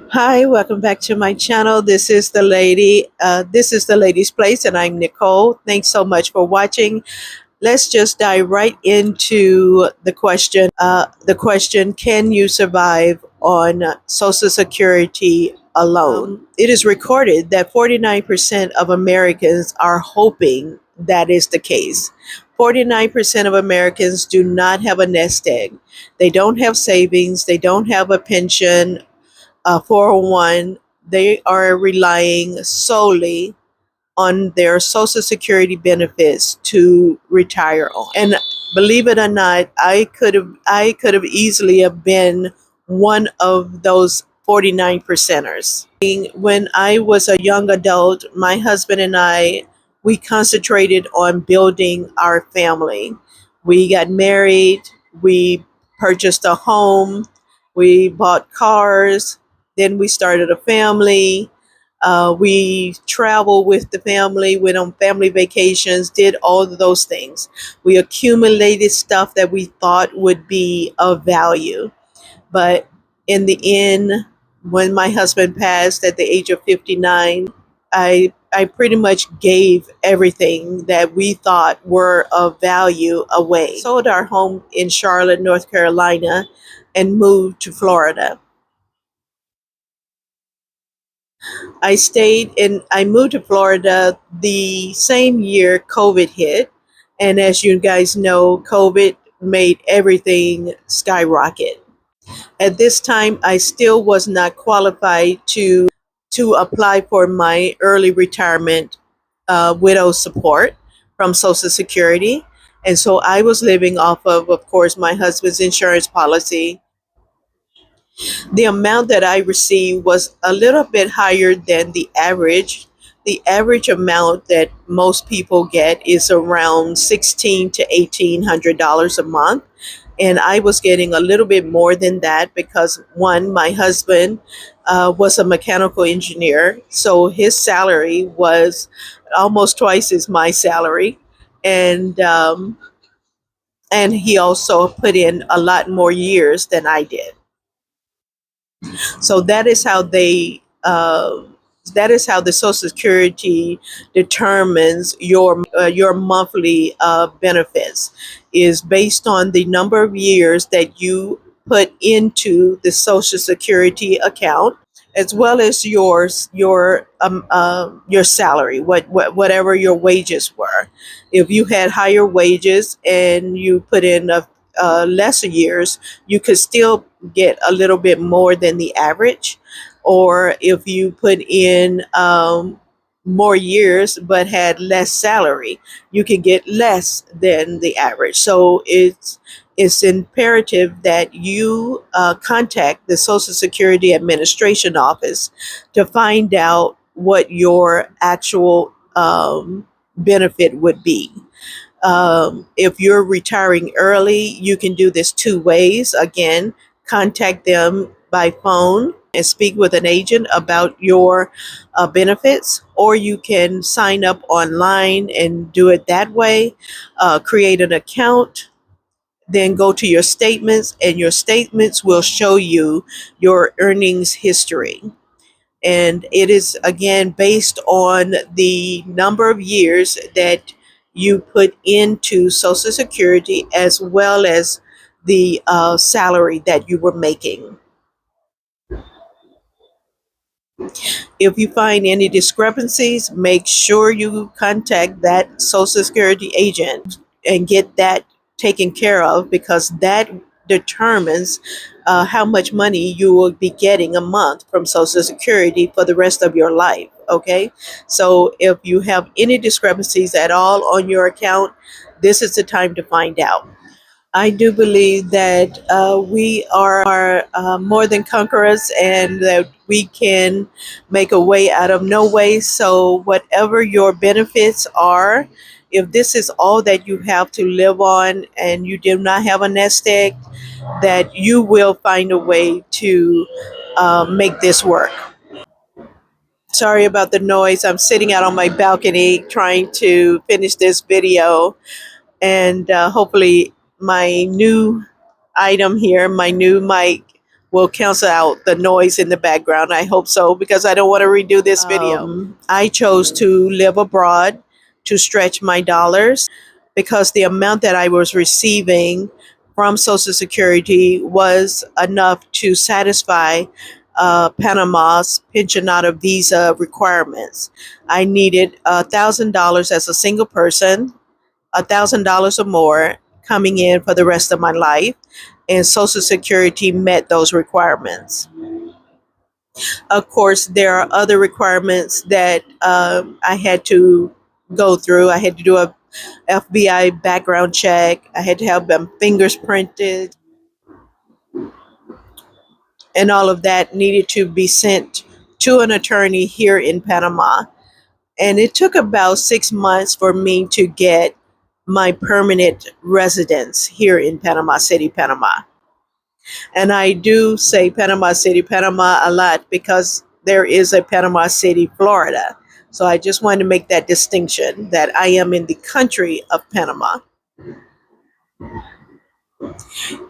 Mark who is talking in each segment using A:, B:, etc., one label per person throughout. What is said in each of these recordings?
A: Hi, welcome back to my channel. This is the Lady's Place, and I'm Nicole. Thanks so much for watching. Let's just dive right into the question. Can you survive on Social Security alone? It is recorded that 49% of Americans are hoping that is the case. 49% of Americans do not have a nest egg. They don't have savings. They don't have a pension, 401. They are relying solely on their Social Security benefits to retire on. And believe it or not, I could have easily have been one of those 49 percenters. When I was a young adult, my husband and I, we concentrated on building our family. We got married, we purchased a home, we bought cars, then we started a family. We traveled with the family, went on family vacations, did all of those things. We accumulated stuff that we thought would be of value. But in the end, when my husband passed at the age of 59, I pretty much gave everything that we thought were of value away. Sold our home in Charlotte, North Carolina, and moved to Florida. I moved to Florida the same year COVID hit. And as you guys know, COVID made everything skyrocket. At this time, I still was not qualified to apply for my early retirement widow support from Social Security. And so I was living off of course, my husband's insurance policy. The amount that I received was a little bit higher than the average. The average amount that most people get is around $1,600 to $1,800 a month, and I was getting a little bit more than that because one, my husband was a mechanical engineer, so his salary was almost twice as my salary, and and he also put in a lot more years than I did. So that is how the Social Security determines your monthly benefits, is based on the number of years that you put into the Social Security account, as well as your salary, whatever your wages were. If you had higher wages and you put in lesser years, you could still get a little bit more than the average. Or if you put in more years but had less salary, you can get less than the average. So it's imperative that you contact the Social Security Administration office to find out what your actual benefit would be. If you're retiring early, you can do this two ways. Again, contact them by phone and speak with an agent about your benefits, or you can sign up online and do it that way. Create an account, then go to your statements, and your statements will show you your earnings history. And it is again based on the number of years that you put into Social Security, as well as the salary that you were making. If you find any discrepancies, make sure you contact that Social Security agent and get that taken care of, because that determines how much money you will be getting a month from Social Security for the rest of your life. Okay, so if you have any discrepancies at all on your account, this is the time to find out. I do believe that we are more than conquerors, and that we can make a way out of no way. So, whatever your benefits are, if this is all that you have to live on and you do not have a nest egg, that you will find a way to make this work. Sorry about the noise. I'm sitting out on my balcony trying to finish this video, and hopefully my new item here, my new mic, will cancel out the noise in the background. I hope so, because I don't want to redo this video. I chose to live abroad to stretch my dollars because the amount that I was receiving from Social Security was enough to satisfy Panama's pensionata visa requirements. I needed $1,000 as a single person, $1,000 or more coming in for the rest of my life, and Social Security met those requirements. Of course, there are other requirements that I had to go through. I had to do a FBI background check. I had to have them fingers printed, and all of that needed to be sent to an attorney here in Panama. And it took about 6 months for me to get my permanent residence here in Panama City, Panama. And I do say Panama City, Panama a lot because there is a Panama City, Florida. So I just wanted to make that distinction that I am in the country of Panama.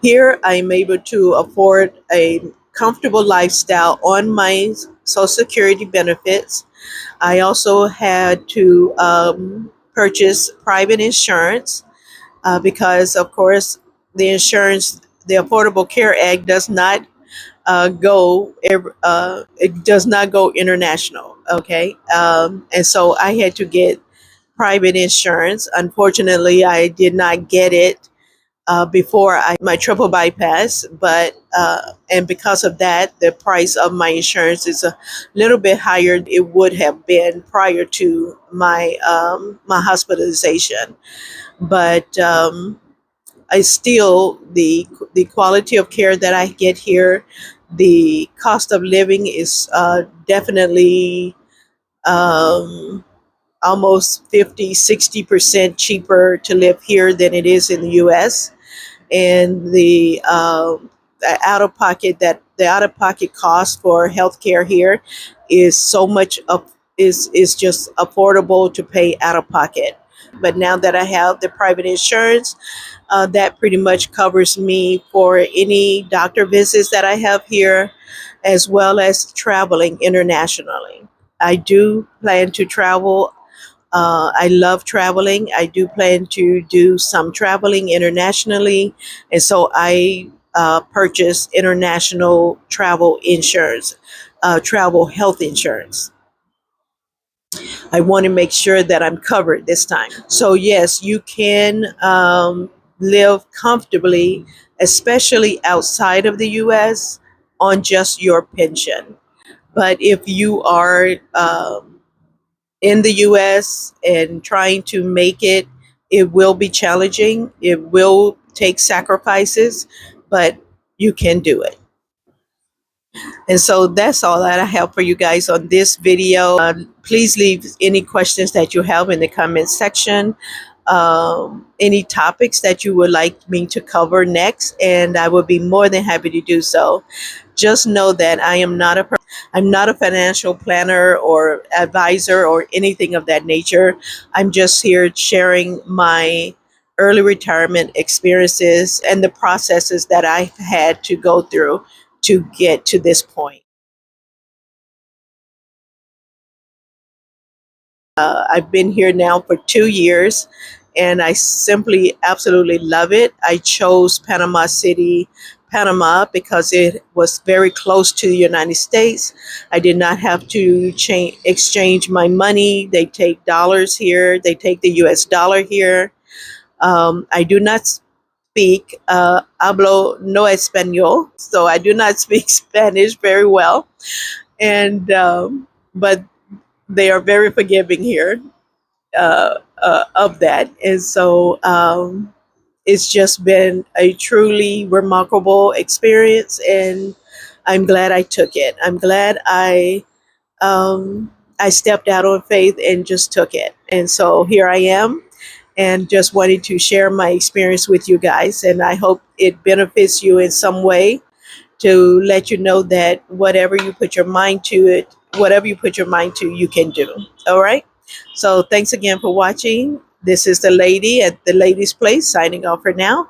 A: Here I am able to afford a comfortable lifestyle on my Social Security benefits. I also had to purchase private insurance because, of course, the insurance, the Affordable Care Act does not it does not go international. Okay, and so I had to get private insurance. Unfortunately, I did not get it before I my triple bypass, but and because of that, the price of my insurance is a little bit higher than it would have been prior to my hospitalization. But I still the quality of care that I get here, the cost of living is definitely um, almost 50-60% cheaper to live here than it is in the U.S. And the out of pocket cost for healthcare here is so much of is just affordable to pay out of pocket. But now that I have the private insurance, that pretty much covers me for any doctor visits that I have here, as well as traveling internationally. I do plan to travel. I love traveling. I do plan to do some traveling internationally. And so I purchase international travel insurance, travel health insurance. I want to make sure that I'm covered this time. So, yes, you can live comfortably, especially outside of the US, on just your pension. But if you are in the US and trying to make it, it will be challenging. It will take sacrifices, but you can do it. And so that's all that I have for you guys on this video. Please leave any questions that you have in the comment section. Any topics that you would like me to cover next, and I will be more than happy to do so. Just know that I'm not a financial planner or advisor or anything of that nature. I'm just here sharing my early retirement experiences and the processes that I've had to go through to get to this point. I've been here now for 2 years, and I simply absolutely love it. I chose Panama City, Panama, because it was very close to the United States. I did not have to exchange my money. They take dollars here, they take the US dollar here. I do not speak, hablo no español, so I do not speak Spanish very well. And, but they are very forgiving here of that. And so it's just been a truly remarkable experience, and I'm glad I took it. I'm glad I stepped out on faith and just took it. And so here I am, and just wanted to share my experience with you guys. And I hope it benefits you in some way, to let you know that whatever you put your mind to, you can do. All right. So thanks again for watching. This is the lady at the Lady's Place signing off for now.